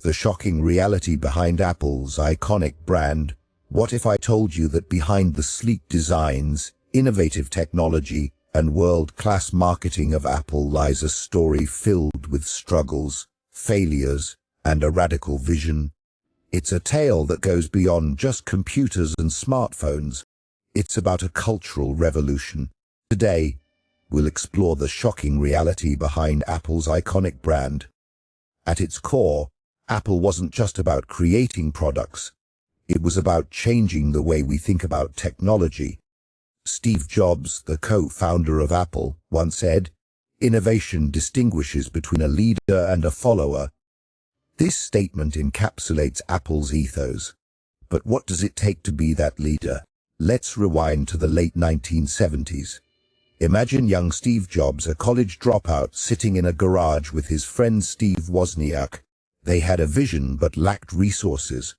The shocking reality behind Apple's iconic brand. What if I told you that behind the sleek designs, innovative technology, and world-class marketing of Apple lies a story filled with struggles, failures, and a radical vision? It's a tale that goes beyond just computers and smartphones. It's about a cultural revolution. Today, we'll explore the shocking reality behind Apple's iconic brand. At its core, Apple wasn't just about creating products. It was about changing the way we think about technology. Steve Jobs, the co-founder of Apple, once said, "Innovation distinguishes between a leader and a follower." This statement encapsulates Apple's ethos. But what does it take to be that leader? Let's rewind to the late 1970s. Imagine young Steve Jobs, a college dropout, sitting in a garage with his friend Steve Wozniak. They had a vision but lacked resources.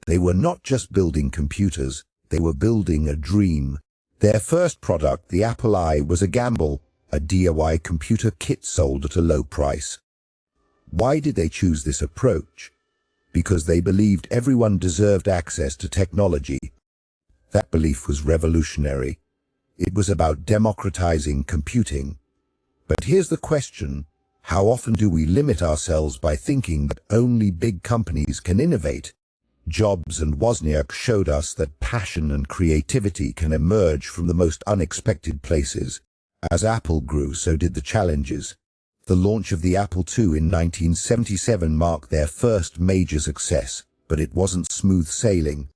They were not just building computers, they were building a dream. Their first product, the Apple I, was a gamble, a DIY computer kit sold at a low price. Why did they choose this approach? Because they believed everyone deserved access to technology. That belief was revolutionary. It was about democratizing computing. But here's the question: how often do we limit ourselves by thinking that only big companies can innovate? Jobs and Wozniak showed us that passion and creativity can emerge from the most unexpected places. As Apple grew, so did the challenges. The launch of the Apple II in 1977 marked their first major success, but it wasn't smooth sailing.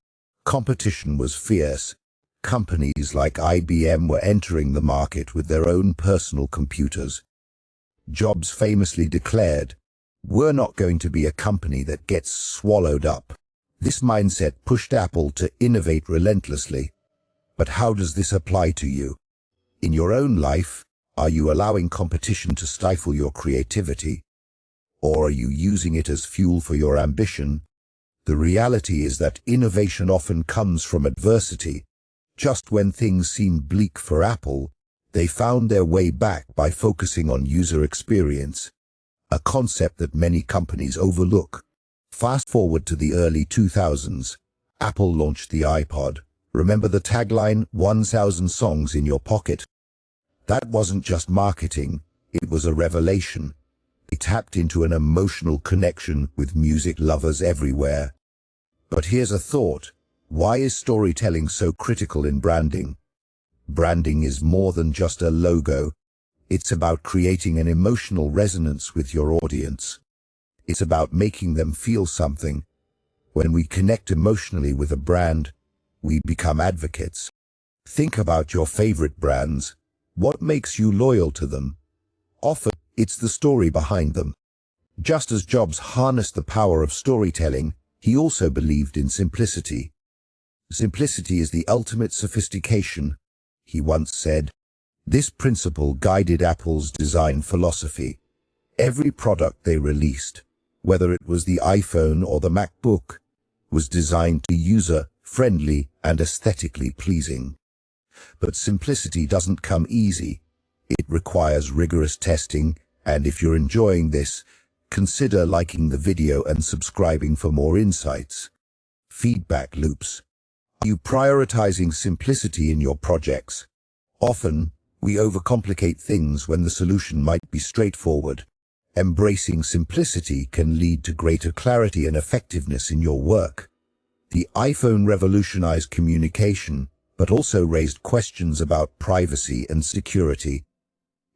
Competition was fierce. Companies like IBM were entering the market with their own personal computers. Jobs famously declared, "We're not going to be a company that gets swallowed up." This mindset pushed Apple to innovate relentlessly. But how does this apply to you? In your own life, are you allowing competition to stifle your creativity? Or are you using it as fuel for your ambition? The reality is that innovation often comes from adversity. Just when things seemed bleak for Apple, they found their way back by focusing on user experience, a concept that many companies overlook. Fast forward to the early 2000s, Apple launched the iPod. Remember the tagline, 1,000 songs in your pocket? That wasn't just marketing, it was a revelation. It tapped into an emotional connection with music lovers everywhere. But here's a thought: why is storytelling so critical in branding? Branding is more than just a logo. It's about creating an emotional resonance with your audience. It's about making them feel something. When we connect emotionally with a brand, we become advocates. Think about your favorite brands. What makes you loyal to them? Often, it's the story behind them. Just as Jobs harnessed the power of storytelling, he also believed in simplicity. "Simplicity is the ultimate sophistication," he once said. This principle guided Apple's design philosophy. Every product they released, whether it was the iPhone or the MacBook, was designed to be user-friendly and aesthetically pleasing. But simplicity doesn't come easy. It requires rigorous testing, and if you're enjoying this, consider liking the video and subscribing for more insights. Feedback loops. Are you prioritizing simplicity in your projects? Often, we overcomplicate things when the solution might be straightforward. Embracing simplicity can lead to greater clarity and effectiveness in your work. The iPhone revolutionized communication, but also raised questions about privacy and security,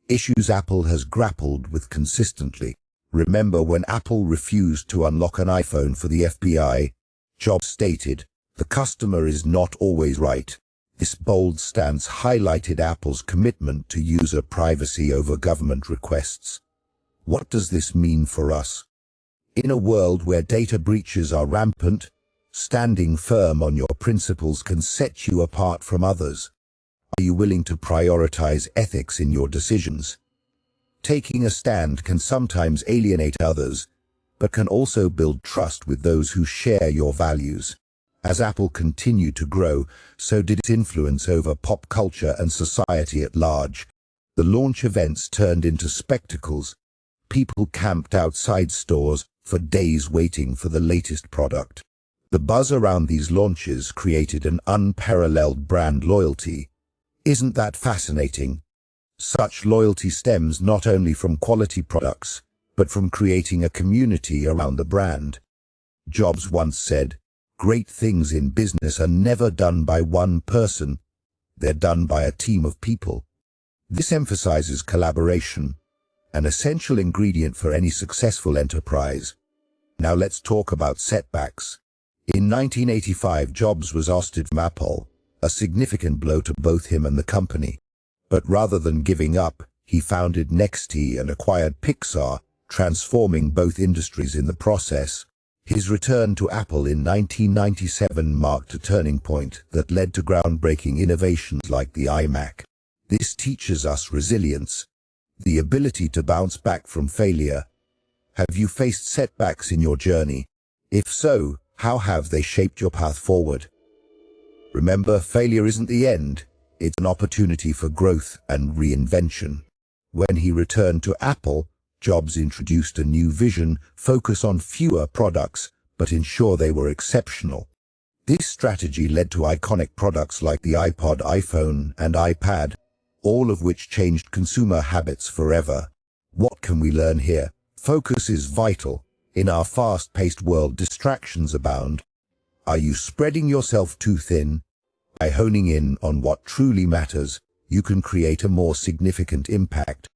issues Apple has grappled with consistently. Remember when Apple refused to unlock an iPhone for the FBI? Jobs stated, "The customer is not always right." This bold stance highlighted Apple's commitment to user privacy over government requests. What does this mean for us? In a world where data breaches are rampant, standing firm on your principles can set you apart from others. Are you willing to prioritize ethics in your decisions? Taking a stand can sometimes alienate others, but can also build trust with those who share your values. As Apple continued to grow, so did its influence over pop culture and society at large. The launch events turned into spectacles. People camped outside stores for days waiting for the latest product. The buzz around these launches created an unparalleled brand loyalty. Isn't that fascinating? Such loyalty stems not only from quality products, but from creating a community around the brand. Jobs once said, "Great things in business are never done by one person. They're done by a team of people." This emphasizes collaboration, an essential ingredient for any successful enterprise. Now let's talk about setbacks. In 1985, Jobs was ousted from Apple, a significant blow to both him and the company. But rather than giving up, he founded Nexty and acquired Pixar, transforming both industries in the process. His return to Apple in 1997 marked a turning point that led to groundbreaking innovations like the iMac. This teaches us resilience, the ability to bounce back from failure. Have you faced setbacks in your journey? If so, how have they shaped your path forward? Remember, failure isn't the end. It's an opportunity for growth and reinvention. When he returned to Apple, Jobs introduced a new vision, focus on fewer products, but ensure they were exceptional. This strategy led to iconic products like the iPod, iPhone, and iPad, all of which changed consumer habits forever. What can we learn here? Focus is vital. In our fast-paced world, distractions abound. Are you spreading yourself too thin? By honing in on what truly matters, you can create a more significant impact.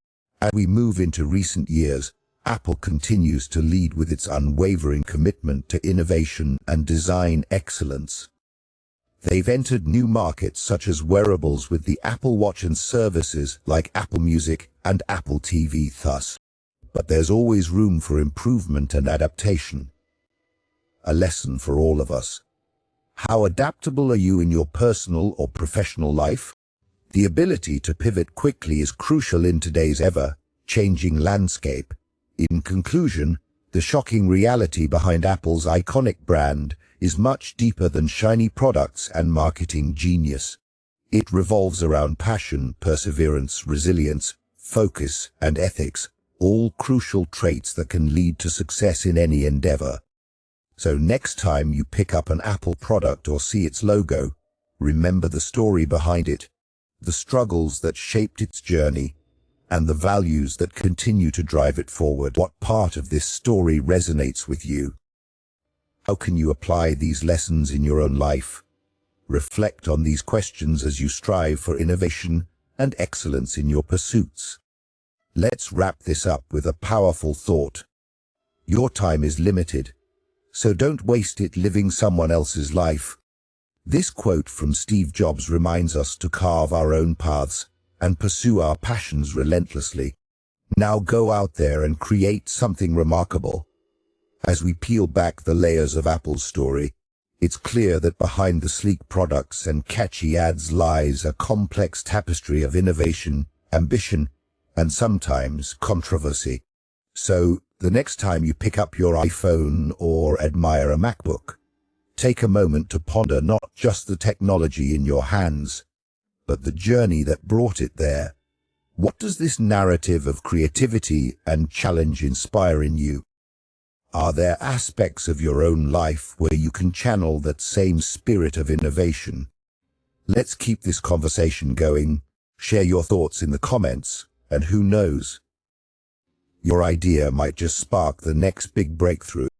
As we move into recent years, Apple continues to lead with its unwavering commitment to innovation and design excellence. They've entered new markets such as wearables with the Apple Watch and services like Apple Music and Apple TV thus. But there's always room for improvement and adaptation. A lesson for all of us. How adaptable are you in your personal or professional life? The ability to pivot quickly is crucial in today's ever-changing landscape. In conclusion, the shocking reality behind Apple's iconic brand is much deeper than shiny products and marketing genius. It revolves around passion, perseverance, resilience, focus, and ethics, all crucial traits that can lead to success in any endeavor. So next time you pick up an Apple product or see its logo, remember the story behind it, the struggles that shaped its journey, and the values that continue to drive it forward. What part of this story resonates with you? How can you apply these lessons in your own life? Reflect on these questions as you strive for innovation and excellence in your pursuits. Let's wrap this up with a powerful thought. Your time is limited, so don't waste it living someone else's life. This quote from Steve Jobs reminds us to carve our own paths and pursue our passions relentlessly. Now go out there and create something remarkable. As we peel back the layers of Apple's story, it's clear that behind the sleek products and catchy ads lies a complex tapestry of innovation, ambition, and sometimes controversy. So, the next time you pick up your iPhone or admire a MacBook, take a moment to ponder not just the technology in your hands, but the journey that brought it there. What does this narrative of creativity and challenge inspire in you? Are there aspects of your own life where you can channel that same spirit of innovation? Let's keep this conversation going. Share your thoughts in the comments, and who knows, your idea might just spark the next big breakthrough.